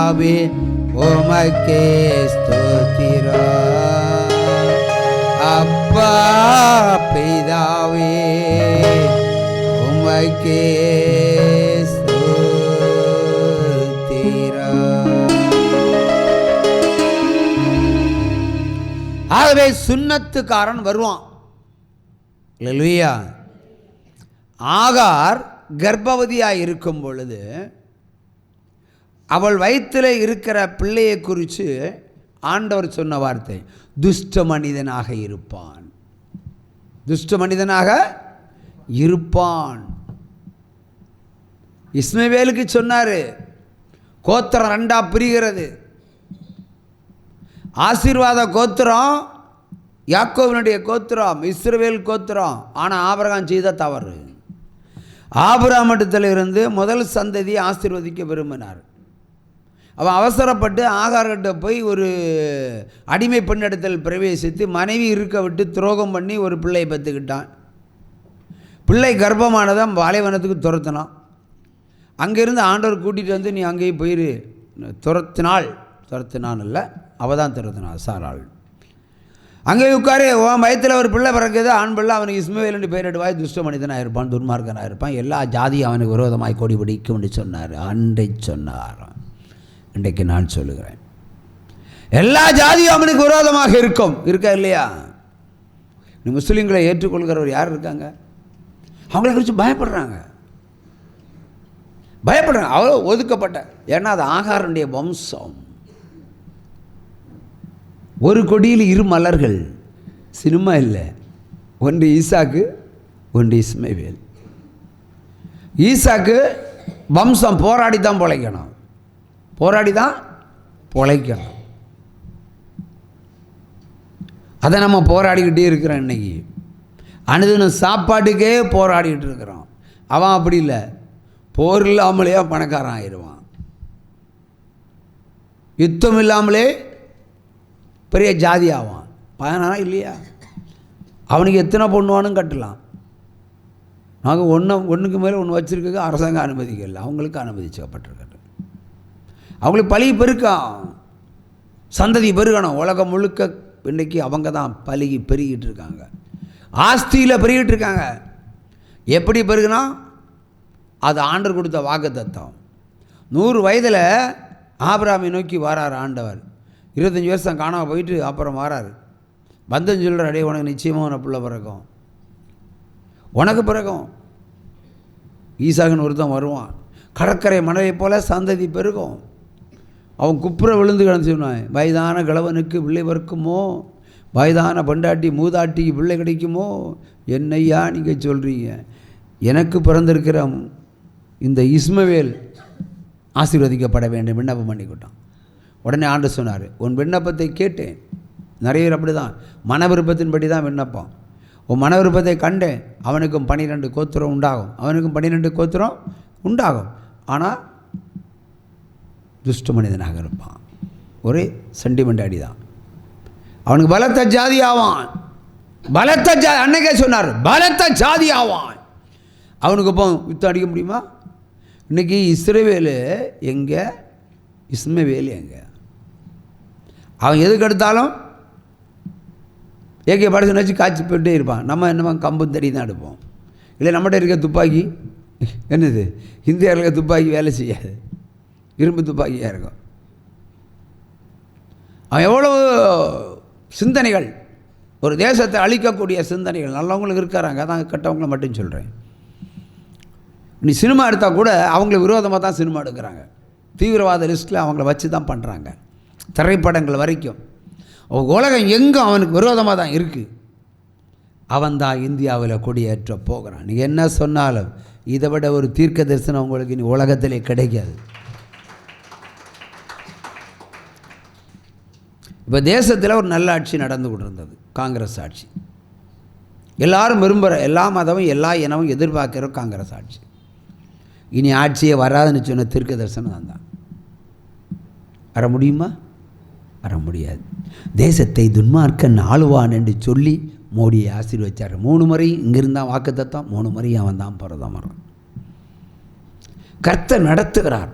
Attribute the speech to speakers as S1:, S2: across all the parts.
S1: பிதாவே உமக்கே ஸ்தோத்திரம். அப்பா பிதாவே உமக்கே ஆகவே சுன்னத்துக்காரன் வருவான். அல்லேலூயா. ஆகார் கர்ப்பவதியாக இருக்கும் பொழுது அவள் வயிற்றில் இருக்கிற பிள்ளையை குறித்து ஆண்டவர் சொன்ன வார்த்தை, துஷ்ட மனிதனாக இருப்பான், துஷ்ட மனிதனாக இருப்பான். இஸ்மவேலுக்கு சொன்னார், கோத்திரம் ரெண்டா பிரிகிறது. ஆசீர்வாத கோத்திரம் யாக்கோபினுடைய கோத்திரம், இஸ்ரவேல் கோத்திரம். ஆனால் ஆபிரகாம் செய்த தவறு. ஆபிரகாம் இடத்துல இருந்து முதல் சந்ததியை ஆசீர்வதிக்க விரும்பினார். அவன் அவசரப்பட்டு ஆகார்கிட்ட போய் ஒரு அடிமை பெண்ணிடத்தில் பிரவேசித்து மனைவி இருக்க விட்டு துரோகம் பண்ணி ஒரு பிள்ளையை பெற்றுக்கிட்டான். பிள்ளை கர்ப்பமானதான் பாலைவனத்துக்கு துரத்தினான். அங்கேருந்து ஆண்டவர் கூட்டிகிட்டு வந்து, நீ அங்கேயே போயிரு. துரத்தினான் இல்லை, அவள் தான் துரத்தினாள், சாராள். அங்கே உட்காரு, உன் வயத்தில் ஒரு பிள்ளை பிறக்குது, ஆண் பிள்ளை. அவனுக்கு இஸ்மவேல் பெயரிடுவாய், துஷ்ட மனிதனாக இருப்பான், துன்மார்க்கனாக இருப்பான், எல்லா ஜாதியும் அவனுக்கு விரோதமாய் கொடி பிடிக்கும் என்று சொன்னார். அன்றை சொன்னார். இன்றைக்கு நான் சொல்லுகிறேன், எல்லா ஜாதியும் அவனுக்கு விரோதமாக இருக்கா இல்லையா? இந்த முஸ்லீம்களை ஏற்றுக்கொள்கிறவர் யார் இருக்காங்க? அவங்கள குறித்து பயப்படுறாங்க. அவ்வளோ ஒதுக்கப்பட்ட. ஏன்னா அது ஆகாரனுடைய வம்சம். ஒரு கொடியில் இரு மலர்கள், சினிமா இல்லை. ஒன்று ஈசாக்கு, ஒன்று இஸ்மவேல். ஈசாக்கு வம்சம் போராடி தான் பிழைக்கணும், அதை நம்ம போராடிக்கிட்டே இருக்கிறோம். இன்னைக்கு அனுதினம் சாப்பாட்டுக்கே போராடிக்கிட்டு இருக்கிறோம். அவன் அப்படி இல்லை, போர் இல்லாமலே பணக்காரன் ஆயிடுவான், யுத்தம் இல்லாமலே பெரிய ஜாதி ஆவான். பயனா இல்லையா? அவனுக்கு எத்தனை பொண்ணுவானும் கட்டலாம். நாங்கள் ஒன்றுக்கு மேலே ஒன்று வச்சுருக்க அரசாங்கம் அனுமதிக்கல, அவங்களுக்கு அனுமதிக்கப்பட்டிருக்காரு. அவங்களுக்கு பழி பெருக்கம், சந்ததி பெருகணும். உலகம் முழுக்க இன்றைக்கி அவங்க தான் பழகி பெருகிட்டு இருக்காங்க, ஆஸ்தியில் பெருகிட்டு இருக்காங்க. எப்படி பெருகுனா, அது ஆண்டவர் கொடுத்த வாக்குத்தத்தம். 100 வயதில் ஆபிரகாமை நோக்கி வரார் ஆண்டவர். 25 வருஷம் காணாமல் போயிட்டு அப்புறம் வராரு. பந்தம் சொல்கிற, அடே உனக்கு நிச்சயமாக உன பிள்ளை பிறக்கும், உனக்கு பிறக்கும். ஈசாக்குன்னு ஒருத்தன் வருவான், கடற்கரை மணலை போல் சந்ததி பெருகும். அவன் குப்புற விழுந்து கிடந்து சொன்னான், வயதான கிழவனுக்கு பிள்ளை பிறக்குமோ, வயதான பெண்டாட்டி மூதாட்டிக்கு பிள்ளை கிடைக்குமோ? என்னையா நீங்கள் சொல்கிறீங்க? எனக்கு பிறந்திருக்கிற இந்த இஸ்மவேல் ஆசீர்வதிக்கப்பட வேண்டும், விண்ணப்பம் பண்ணிக்கிட்டான். உடனே ஆண்டு சொன்னார், உன் விண்ணப்பத்தை கேட்டேன். நிறைய பேர் அப்படி தான், மன விருப்பத்தின்படி தான் விண்ணப்பம். உன் மன விருப்பத்தை கண்டேன். அவனுக்கும் 12 கோத்திரம் உண்டாகும், அவனுக்கும் 12 கோத்திரம் உண்டாகும். ஆனால் துஷ்ட மனிதனாக இருப்பான், ஒரே சென்டிமெண்ட் அடி தான். அவனுக்கு பலத்த ஜாதி ஆவான், அன்னைக்கே சொன்னார், பலத்த ஜாதி ஆவான். அவனுக்கு இப்போ யுத்தம் அடிக்க முடியுமா? இன்றைக்கி இஸ்ரவேல் எங்கே, இஸ்மவேல் எங்கே? அவன் எதுக்கு எடுத்தாலும் ஏகே படத்தை வச்சு காய்ச்சி போயிட்டே இருப்பான். நம்ம என்னமா கம்பு தடி தான் எடுப்போம். இல்லை நம்மகிட்ட இருக்க துப்பாக்கி என்னது, இந்தியாவில் இருக்க துப்பாக்கி வேலை செய்யாது, இரும்பு துப்பாக்கியாக இருக்கும். அவன் எவ்வளவு சிந்தனைகள், ஒரு தேசத்தை அழிக்கக்கூடிய சிந்தனைகள் நல்லவங்களுக்கு இருக்கிறாங்க. அதான் கெட்டவங்களை மட்டும் சொல்கிறேன். நீ சினிமா எடுத்தால் கூட அவங்களுக்கு விரோதமாக தான் சினிமா எடுக்கிறாங்க. தீவிரவாத லிஸ்ட்டில் அவங்கள வச்சு தான் பண்ணுறாங்க, திரைப்படங்கள் வரைக்கும். உலகம் எங்கும் அவனுக்கு விரோதமாக தான் இருக்குது. அவன் தான் இந்தியாவில் கொடியேற்ற போகிறான். நீங்கள் என்ன சொன்னாலும் இதை விட ஒரு தீர்க்க தரிசனம் உங்களுக்கு இனி உலகத்திலே கிடைக்காது. இப்போ தேசத்தில் ஒரு நல்ல ஆட்சி நடந்து கொண்டிருந்தது, காங்கிரஸ் ஆட்சி. எல்லாரும் விரும்புகிற, எல்லா மதமும் எல்லா இனமும் எதிர்பார்க்குற காங்கிரஸ் ஆட்சி. இனி ஆட்சியே வராதுன்னு சொன்ன தீர்க்க தரிசனம் தான். வர முடியுமா? வர முடியாது. தேசத்தை துன்மார்க்கன் ஆளுவான் என்று சொல்லி மோடியை ஆசீர்வதிச்சார். 3 முறை இங்கிருந்தான் வாக்குத்தத்தம், 3 முறை அவன் தான் பிரதமர். கர்த்தர் நடத்துகிறார்.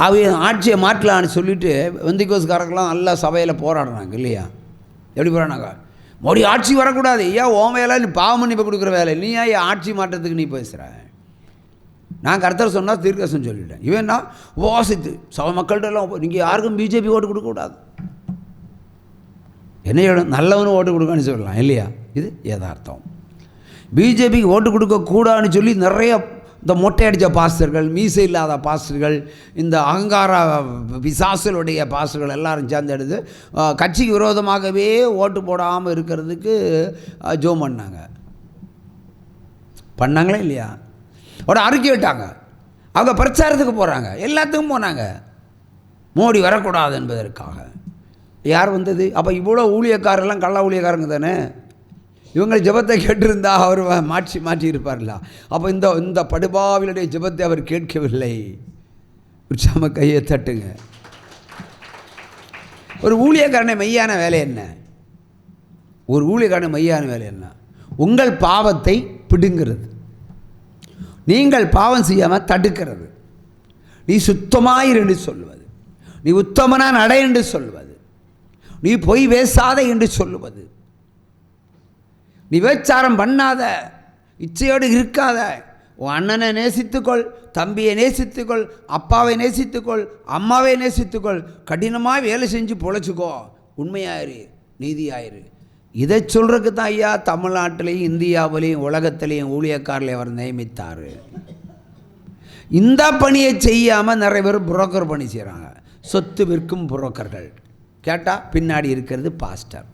S1: அவங்க ஆட்சியை மாற்றலான்னு சொல்லிவிட்டு வெந்திகோஸ்காரங்களாம் நல்லா சபையில் போராடுறாங்க இல்லையா? எப்படி போராடினாங்க? மோடி ஆட்சி வரக்கூடாது, ஏன் ஓ வேலை நீ பாவ மன்னிப்பு கொடுக்குற வேலை, நீ ஏன் ஆட்சி மாற்றத்துக்கு நீ பேசுகிற? நான் கர்த்தர் சொன்னால் தீர்க்கதரிசனம் சொல்லிட்டேன். இவன்னா உபவாசித்து சபை மக்கள்கிட்ட எல்லாம் நீங்கள் யாருக்கும் பிஜேபி ஓட்டு கொடுக்கக்கூடாது, என்ன நல்லவனும் ஓட்டு கொடுக்கன்னு சொல்லலாம் இல்லையா? இது யதார்த்தம். பிஜேபிக்கு ஓட்டு கொடுக்கக்கூடாதுன்னு சொல்லி நிறைய இந்த மொட்டை அடித்த பாஸ்டர்கள், மீசை இல்லாத பாஸ்டர்கள், இந்த அகங்கார பிசாசுகளுடைய பாஸ்டர்கள் எல்லாரும் சேர்ந்து எடுத்து கட்சிக்கு விரோதமாகவே ஓட்டு போடாமல் இருக்கிறதுக்கு ஜோம் பண்ணாங்களே இல்லையா? ஒரு அறிக்கை விட்டாங்க, அவங்க பிரச்சாரத்துக்கு போகிறாங்க, எல்லாத்துக்கும் போனாங்க, மோடி வரக்கூடாது என்பதற்காக. யார் வந்தது? அப்போ இவ்வளோ ஊழியக்காரெல்லாம் கள்ள ஊழியக்காரங்க தானே. இவங்க ஜெபத்தை கேட்டிருந்தா அவர் மாற்றி இருப்பார்களா? அப்போ இந்த படுபாவிலுடைய ஜெபத்தை அவர் கேட்கவில்லை. உற்சாம கையை தட்டுங்க. ஒரு ஊழியக்காரனை மையான வேலை என்ன? ஒரு ஊழியக்காரனை மையான வேலை என்ன? உங்கள் பாவத்தை பிடுங்கிறது, நீங்கள் பாவம் செய்யாமல் தடுக்கிறது, நீ சுத்தமாயிரு என்று சொல்வது, நீ உத்தமனா நடை என்று சொல்வது, நீ பொய் பேசாத என்று சொல்லுவது, நீ விபச்சாரம் பண்ணாத, இச்சையோடு இருக்காத, உன் அண்ணனை நேசித்துக்கொள், தம்பியை நேசித்துக்கொள், அப்பாவை நேசித்துக்கொள், அம்மாவை நேசித்துக்கொள், கடினமாக வேலை செஞ்சு பொழைச்சிக்கோ, உண்மையாயிரு, நீதியாயிரு. இதை சொல்கிறதுக்கு தான் ஐயா தமிழ்நாட்டிலையும் இந்தியாவிலையும் உலகத்திலையும் ஊழியக்காரில் அவர் நியமித்தார். இந்த பணியை செய்யாமல் நிறைய பேர் புரோக்கர் பணி செய்கிறாங்க. சொத்து விற்கும் புரோக்கர்கள். கேட்டால் பின்னாடி இருக்கிறது பாஸ்டர்.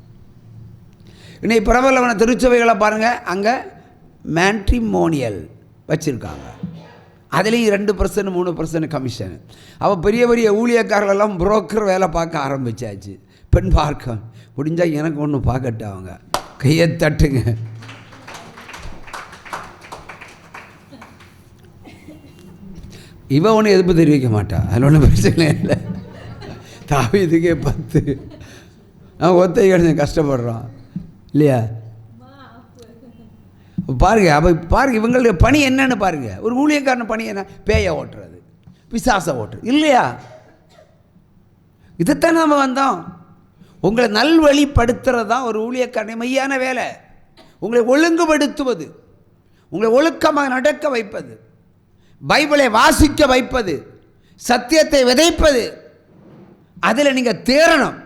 S1: இன்னைக்கு பிரபலமான திருச்சபைகளை பாருங்கள், அங்கே மேட்ரிமோனியல் வச்சுருக்காங்க, அதுலேயும் 2% 3% கமிஷன். அப்போ பெரிய பெரிய ஊழியக்காரர்களெல்லாம் புரோக்கர் வேலை பார்க்க ஆரம்பித்தாச்சு. பெண் பார்க்க முடிஞ்சால் எனக்கு ஒன்று பார்க்கட்டு, அவங்க கையை தட்டுங்க. இவன் ஒன்றும் எதிர்ப்பு தெரிவிக்க மாட்டான், அதில் ஒன்றும் பிரச்சனை இல்லை. தாவீதுக்கே 10, நான் ஒத்தை கிடந்து கஷ்டப்படுறான் இல்லையா? பாருங்கள். அப்போ பாருங்கள் இவங்களுடைய பணி என்னன்னு பாருங்கள். ஒரு ஊழியக்காரன் பணி என்ன? பேயை ஓட்டுறது, பிசாசை ஓட்டுறது இல்லையா? இதைத்தான் நம்ம வந்தோம். உங்களை நல்வழிப்படுத்துறது தான் ஒரு ஊழியக்காரனை மையான வேலை. உங்களை ஒழுங்குபடுத்துவது, உங்களை ஒழுக்கமாக நடக்க வைப்பது, பைபிளை வாசிக்க வைப்பது, சத்தியத்தை விதைப்பது. அதில் நீங்கள் தேரணும்,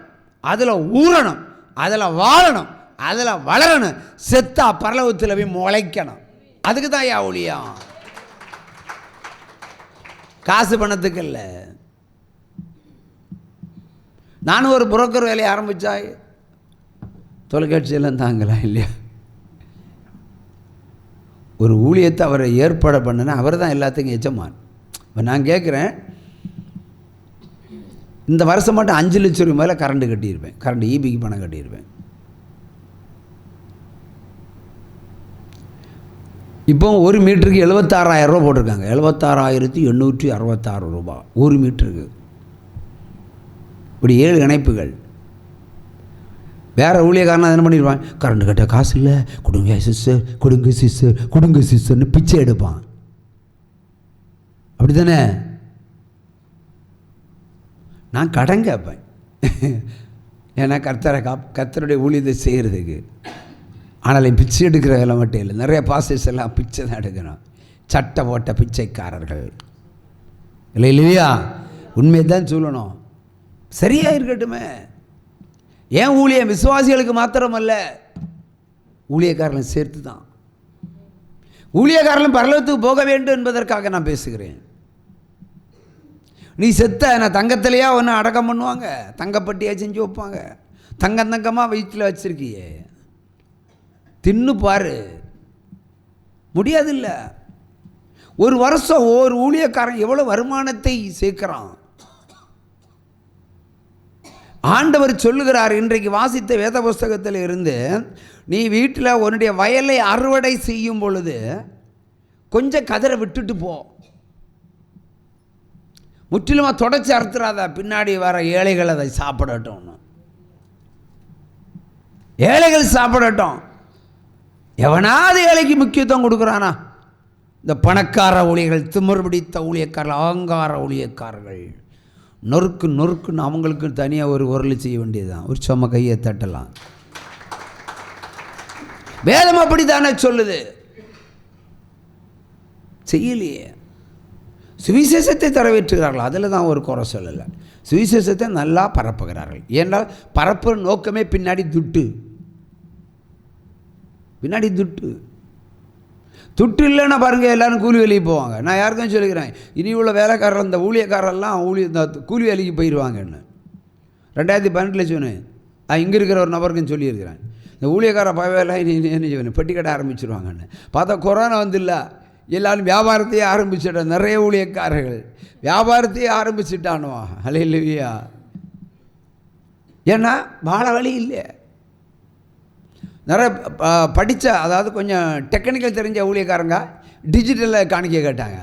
S1: அதில் ஊறணும், அதில் வாழணும், அதில் வளரணும், செத்தா பரலோகத்தில் போய் முளைக்கணும். அதுக்கு தான் யா ஊழியம், காசு பணத்துக்கு இல்லை. நானும் ஒரு புரோக்கர் வேலையை ஆரம்பித்தா தொலைக்காட்சியெல்லாம் தாங்கலாம் இல்லையா? ஒரு ஊழியத்தை அவரை ஏற்பாடு பண்ணினா அவர் தான் எல்லாத்துக்கும் எஜமான். இப்போ நான் கேட்குறேன், இந்த வருஷம் மட்டும் 5 லட்சம் ரூபாய் மேலே கரண்ட்டு கட்டியிருப்பேன், கரண்ட் ஈபிக்கு பணம் கட்டியிருப்பேன். இப்போ ஒரு மீட்டருக்கு 76,000 ரூபா போட்டிருக்காங்க. 76,866 ரூபா ஒரு மீட்டருக்கு. இப்படி 7 இணைப்புகள். வேறு ஊழியக்காரனா என்ன பண்ணிடுவான்? கரண்ட் கட்ட காசு இல்லை, கொடுங்க சிஸ்டர், கொடுங்க சிஸ்டர், கொடுங்க சிஸ்டர்னு பிச்சை எடுப்பான். அப்படி தானே? நான் கடன் கேட்பேன், ஏன்னா கர்த்தருடைய ஊழியத்தை செய்கிறதுக்கு. ஆனால் பிச்சை எடுக்கிற வேலை மட்டும் இல்லை, நிறைய பாஸ்டர்ஸ் எல்லாம் பிச்சை தான் எடுக்கணும். சட்டை போட்ட பிச்சைக்காரர்கள் இல்லை இல்லையா? உண்மையை தான் சொல்லணும். சரியாக இருக்கட்டுமே. ஏன் ஊழியம் விசுவாசிகளுக்கு மாத்திரமல்ல, ஊழியக்காரர்களும் சேர்த்து தான். ஊழியக்காரர்களும் பரலோகத்துக்கு போக வேண்டும் என்பதற்காக நான் பேசுகிறேன். நீ செத்த நான் தங்கத்திலேயா ஒன்று அடக்கம் பண்ணுவாங்க, தங்கப்பட்டியாக செஞ்சு வைப்பாங்க, தங்கமாக வயிற்றில் வச்சுருக்கியே, தின்னு பாரு, முடியாதில்ல. ஒரு வருஷம் ஒரு ஊழியக்காரன் எவ்வளோ வருமானத்தை சேர்க்கிறான். ஆண்டவர் சொல்லுகிறார், இன்றைக்கு வாசித்த வேத புஸ்தகத்தில் இருந்து, நீ வீட்டில் உன்னுடைய வயலை அறுவடை செய்யும் பொழுது கொஞ்சம் கதிரை விட்டுட்டு போ, முற்றிலுமாக தொடச்சி அறுத்துறாத, பின்னாடி வர ஏழைகள் அதை சாப்பிடட்டும், ஏழைகள் சாப்பிடட்டும். எவனாவது ஏழைக்கு முக்கியத்துவம் கொடுக்குறானா? இந்த பணக்கார ஊழியர்கள், திமிர் பிடித்த ஊழியக்காரர்கள், அகங்கார ஊழியக்காரர்கள், நொறுக்கு நொறுக்குன்னு அவங்களுக்கு தனியாக ஒரு உரல் செய்ய வேண்டியது தான். ஒரு சும்மா கையை தட்டலாம். வேதம் அப்படி தானே சொல்லுது. செய்யலையே. சுவிசேஷத்தை தரவேற்றுகிறார்கள், அதில் தான் ஒரு குறை சொல்லலை. சுவிசேஷத்தை நல்லா பரப்புகிறார்கள். ஏன்னால் பரப்புற நோக்கமே பின்னாடி துட்டு, பின்னாடி துட்டு. துட்டு இல்லைன்னா பாருங்கள், எல்லோரும் கூலி வேலைக்கு போவாங்க. நான் யாருக்கும் சொல்லிக்கிறேன், இனி உள்ள வேலைக்காரர் இந்த ஊழியக்காரெல்லாம் இந்த கூலி வேலைக்கு போயிடுவாங்கன்னு 2018 சொன்னேன். இங்கே இருக்கிற ஒரு நபருக்குன்னு சொல்லியிருக்கிறேன். இந்த ஊழியக்கார பவேலாம் என்ன செய்வேன், பெட்டி கடை ஆரம்பிச்சிருவாங்கன்னு பார்த்தா கொரோனா வந்துல்ல, எல்லாரும் வியாபாரத்தையே ஆரம்பிச்சிட்டான். நிறைய ஊழியக்காரர்கள் வியாபாரத்தையே ஆரம்பிச்சுட்டானுவா. அல்லேலூயா. ஏன்னா வாழ வழி இல்லை. நிறைய படித்த, அதாவது கொஞ்சம் டெக்னிக்கல் தெரிஞ்ச ஊழியக்காரங்க டிஜிட்டலில் காணிக்க கேட்டாங்க.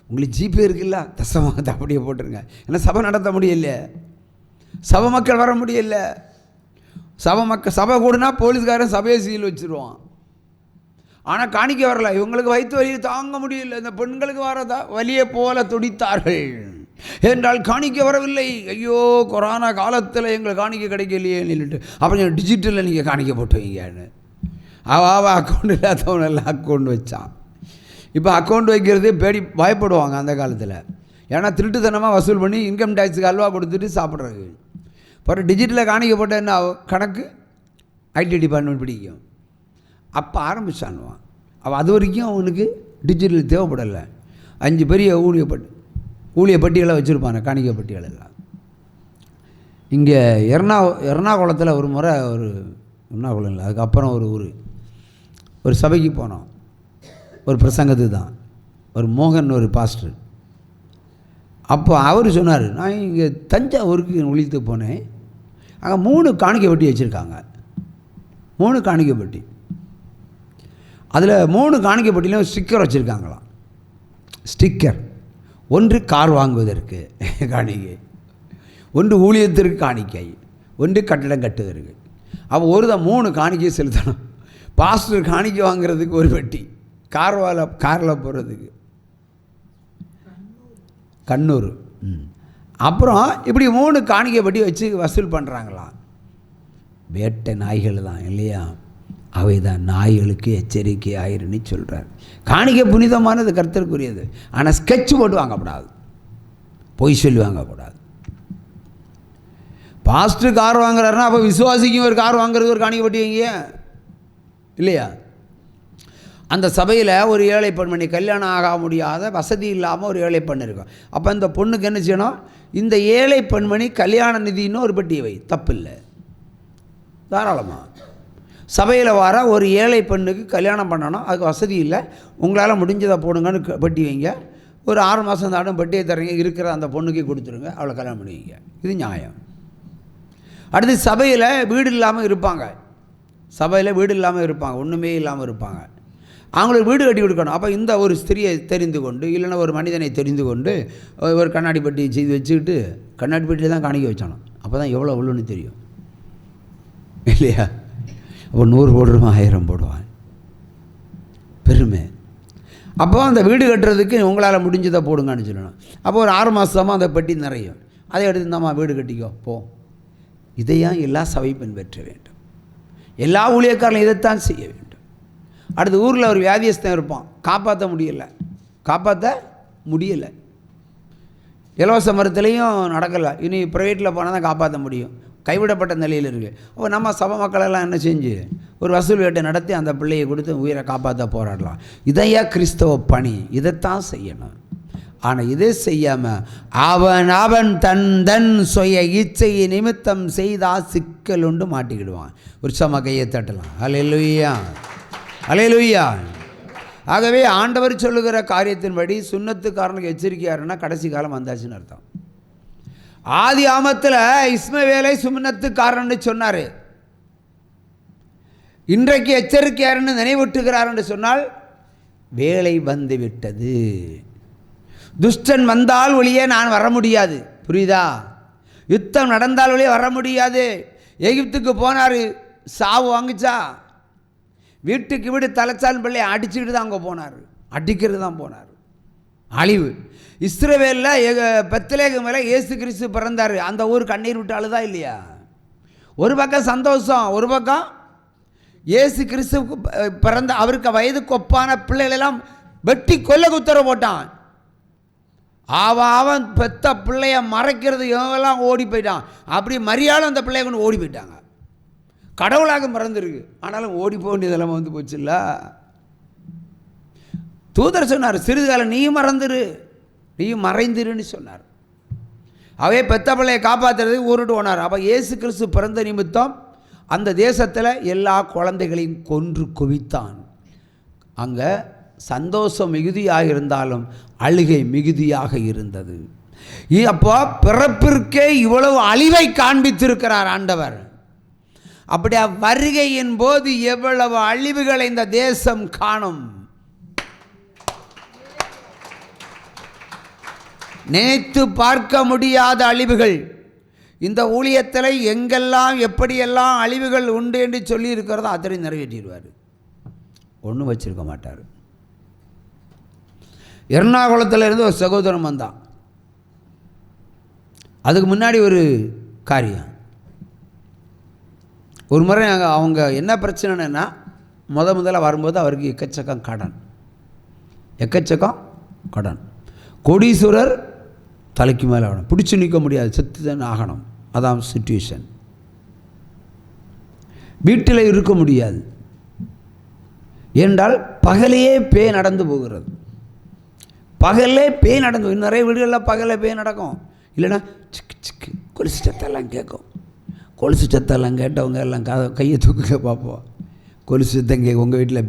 S1: உங்களுக்கு ஜிபே இருக்குல்ல, தசமத்தை அப்படியே போட்டுருங்க. ஏன்னா சபை நடத்த முடியல, சபை மக்கள் வர முடியல. சபை கூடனா போலீஸ்காரன் சபையை சீல் வச்சுருவான். ஆனால் காணிக்க வரல. இவங்களுக்கு வயிற்று வலியை தாங்க முடியல. இந்த பெண்களுக்கு வரதா வலியை போல துடித்தார்கள் என்றால் காணிக்க வரவில்லை. ஐயோ, கொரோனா காலத்தில் எங்களுக்கு காணிக்க கிடைக்கலையேன்னுட்டு அப்புறம் டிஜிட்டலில் நீங்கள் காணிக்க போட்டு வைங்கன்னு அவள் அக்கௌண்ட் இல்லாதவனெல்லாம் அக்கௌண்ட் வச்சான். இப்போ அக்கௌண்ட் வைக்கிறதே பயப்படுவாங்க அந்த காலத்தில். ஏன்னா திருட்டுத்தனமாக வசூல் பண்ணி இன்கம் டேக்ஸுக்கு அல்வா கொடுத்துட்டு சாப்பிட்றது. அப்புறம் டிஜிட்டலில் காணிக்க போட்ட என்ன கணக்கு ஐடி டிபார்ட்மெண்ட் பிடிக்கும். அப்போ ஆரம்பிச்சானுவான். அவன் அது வரைக்கும் அவனுக்கு டிஜிட்டல் தேவைப்படலை. 5 பெரிய ஊழிய பட்டியலை வச்சுருப்பாங்க, காணிக்கை பட்டியல் எல்லாம். இங்கே எர்ணாகுளத்தில் ஒரு முறை, ஒரு எர்ணாகுளம் இல்லை, அதுக்கப்புறம் ஒரு சபைக்கு போனோம். ஒரு பிரசங்கத்துக்கு தான். ஒரு மோகன் ஒரு பாஸ்டர். அப்போ அவர் சொன்னார், நான் இங்கே தஞ்சாவூருக்கு ஒழித்து போனேன். அங்கே 3 காணிக்கை பட்டி வச்சுருக்காங்க. 3 காணிக்கை பட்டி. அதில் 3 காணிக்கை பட்டியிலும் ஸ்டிக்கர் வச்சுருக்காங்களாம். ஸ்டிக்கர், ஒன்று கார் வாங்குவதற்கு காணிக்கை, ஒன்று ஊழியத்திற்கு காணிக்கை, ஒன்று கட்டிடம் கட்டுவதற்கு. அப்போ ஒரு தான் 3 காணிக்கையை செலுத்தணும். பாஸ்டர் காணிக்கை வாங்குறதுக்கு ஒரு பெட்டி, காரில் போகிறதுக்கு கண்ணூர். அப்புறம் இப்படி 3 காணிக்கை பட்டி வச்சு வசூல் பண்ணுறாங்களாம். வேட்டை நாய்கள் தான் இல்லையா, அவை தான் நாய்களுக்கு எச்சரிக்கை ஆயிருன்னு சொல்கிறார். காணிக்கை புனிதமானது, கர்த்தருக்குரியது. ஆனால் ஸ்கெட்ச் போட்டு வாங்கக்கூடாது, பொய் சொல்லி வாங்கக்கூடாது. பாஸ்டர் கார் வாங்குறாருன்னா அப்போ விசுவாசிக்கும் ஒரு கார் வாங்குறதுக்கு ஒரு காணிக்கை பட்டி வைங்க இல்லையா. அந்த சபையில் ஒரு ஏழை பெண்மணி, கல்யாணம் ஆக முடியாத, வசதி இல்லாமல் ஒரு ஏழை பெண் இருக்கும். அப்போ இந்த பொண்ணுக்கு என்ன செய்யணும், இந்த ஏழை பெண்மணி கல்யாண நிதின்னு ஒரு பெட்டியை வை, தப்பு இல்லை, தாராளமாக. சபையில் வர ஒரு ஏழை பெண்ணுக்கு கல்யாணம் பண்ணணும், அதுக்கு வசதி இல்லை, உங்களால் முடிஞ்சதை போடுங்கன்னு பெட்டி வைங்க. ஒரு 6 மாதம் தாண்டும் பெட்டியை தரீங்க, இருக்கிற அந்த பொண்ணுக்கு கொடுத்துருங்க, அவளை கல்யாணம் பண்ணுவீங்க. இது நியாயம். அடுத்து சபையில் வீடு இல்லாமல் இருப்பாங்க. சபையில் வீடு இல்லாமல் இருப்பாங்க, ஒன்றுமே இல்லாமல் இருப்பாங்க. அவங்களுக்கு வீடு கட்டி கொடுக்கணும். அப்போ இந்த ஒரு ஸ்திரியை தெரிந்து கொண்டு, இல்லைன்னா ஒரு மனிதனை தெரிந்து கொண்டு ஒரு கண்ணாடி பெட்டி செய்து வச்சுக்கிட்டு கண்ணாடி பெட்டியில் தான் காணிக்க வச்சானோம். அப்போ தான் எவ்வளோ உள்ளுன்னு தெரியும் இல்லையா. அப்போ 100 போடுவான், 1000 போடுவான், பெருமை. அப்போ அந்த வீடு கட்டுறதுக்கு உங்களால் முடிஞ்சதை போடுங்கன்னு சொல்லணும். அப்போ ஒரு 6 மாதமாக அந்த பெட்டி நிறையும். அதை எடுத்து இந்தாம்மா வீடு கட்டிக்கோ போ. இதையும் எல்லா சபை பின்பற்ற வேண்டும். எல்லா ஊழியக்காரர்களும் இதைத்தான் செய்ய வேண்டும். அடுத்த ஊரில் ஒரு வியாதியஸ்தன் இருப்பான், காப்பாற்ற முடியலை. இலவச மருத்துவலையும் நடக்கலை. இனி ப்ரைவேட்டில் போனால் தான் காப்பாற்ற முடியும். கைவிடப்பட்ட நிலையில் இருக்குது. அப்போ நம்ம சபை மக்களெல்லாம் என்ன செஞ்சு ஒரு வசூல் வேட்டை நடத்தி அந்த பிள்ளையை கொடுத்து உயிரை காப்பாற்ற போராடலாம். இதையா கிறிஸ்தவ பணி, இதைத்தான் செய்யணும். ஆனால் இதை செய்யாமல் அவன் தன் சுய இச்சையை நிமித்தம் செய்தால் சிக்கல் உண்டு மாட்டிக்கிடுவான். உற்சவமாக கையை தட்டலாம். அல்லேலூயா, அல்லேலூயா. ஆகவே ஆண்டவர் சொல்லுகிற காரியத்தின்படி சுன்னத்துக்காரனுக்கு எச்சரிக்கையாருன்னா கடைசி காலம் வந்தாச்சுன்னு அர்த்தம். ஆதி ஆமத்தில் இஸ்மவேலை சுன்னத்துக்காரன்னு சொன்னார். இன்றைக்கு எச்சரிக்கையாருன்னு நினைவூட்டுகிறார் என்று சொன்னால் வேலை வந்து விட்டது. துஷ்டன் வந்தால் ஒளியே நான் வர முடியாது, புரியுதா? யுத்தம் நடந்தால் ஒளியே வர முடியாது. எகிப்துக்கு போனார், சாவு வாங்கிச்சா, வீட்டுக்கு வீடு தலைச்சால் பிள்ளை அடிச்சுக்கிட்டு தான் அங்கே போனார், அடிக்கிறது தான் போனார். அழிவு. இஸ்ரவேலில் பெத்லகேம் மேலே இயேசு கிறிஸ்து பிறந்தார். அந்த ஊர் கண்ணீர் விட்டு அழுதா இல்லையா? ஒரு பக்கம் சந்தோஷம், ஒரு பக்கம் இயேசு கிறிஸ்துவுக்கு பிறந்த அவருக்கு வயதுக்கு ஒப்பான பிள்ளைகளெல்லாம் வெட்டி கொல்ல உத்தரவு போட்டான். அவன் பெத்த பிள்ளைய மறைக்கிறது எல்லாம் ஓடி போயிட்டான். அப்படி மரியாதை அந்த பிள்ளைய கொண்டு ஓடி போயிட்டாங்க. கடவுளாக மறந்துருக்கு, ஆனாலும் ஓடி போக வேண்டியதெல்லாம் வந்து போச்சு இல்லை. தூதர் சொன்னார், சிறிது காலம் நீயும் மறந்துரு, நீயும் மறைந்துருன்னு சொன்னார். அவே பெத்த பிள்ளையை காப்பாற்றுறதுக்கு ஊருட்டு போனார். அப்போ இயேசு கிறிஸ்து பிறந்த நிமித்தம் அந்த தேசத்தில் எல்லா குழந்தைகளையும் கொன்று குவித்தான். அங்கே சந்தோஷம் மிகுதியாக இருந்தாலும் அழுகை மிகுதியாக இருந்தது. அப்போ பிறப்பிற்கே இவ்வளவு அழிவை காண்பித்திருக்கிறார் ஆண்டவர். அப்படியா வருகையின் போது எவ்வளவு அழிவுகளை இந்த தேசம் காணும். நினைத்து பார்க்க முடியாத அழிவுகள். இந்த ஊழியத்தில் எங்கெல்லாம் எப்படியெல்லாம் அழிவுகள் உண்டு என்று சொல்லி இருக்கிறதோ அத்தனை நிறைவேற்றிடுவார். ஒன்றும் வச்சிருக்க மாட்டார். எர்ணாகுளத்தில் இருந்து ஒரு சகோதரன் வந்தான். அதுக்கு முன்னாடி ஒரு காரியம். ஒரு முறை அவங்க என்ன பிரச்சனைன்னா, முதல்ல வரும்போது அவருக்கு எக்கச்சக்கம் கடன். கோடீஸ்வரர் தலைக்கு மேலே ஆகணும், பிடிச்சி நிற்க முடியாது, செத்து தான் ஆகணும். அதான் சிச்சுவேஷன். வீட்டில் இருக்க முடியாது. என்றால் பகலையே பேய் நடந்து போகிறது. பகலே பேய் நடந்து, நிறைய வீடுகளில் பகலே பேய் நடக்கும். இல்லைன்னா சிக்கு சிக்கு கொலுசு சத்தெல்லாம் கேட்கும். கொலுசு சத்தெல்லாம் கேட்டவங்க எல்லாம் கையை தூக்க பார்ப்போம். கொலுசு சத்தம் கேட்கும். உங்கள் வீட்டில்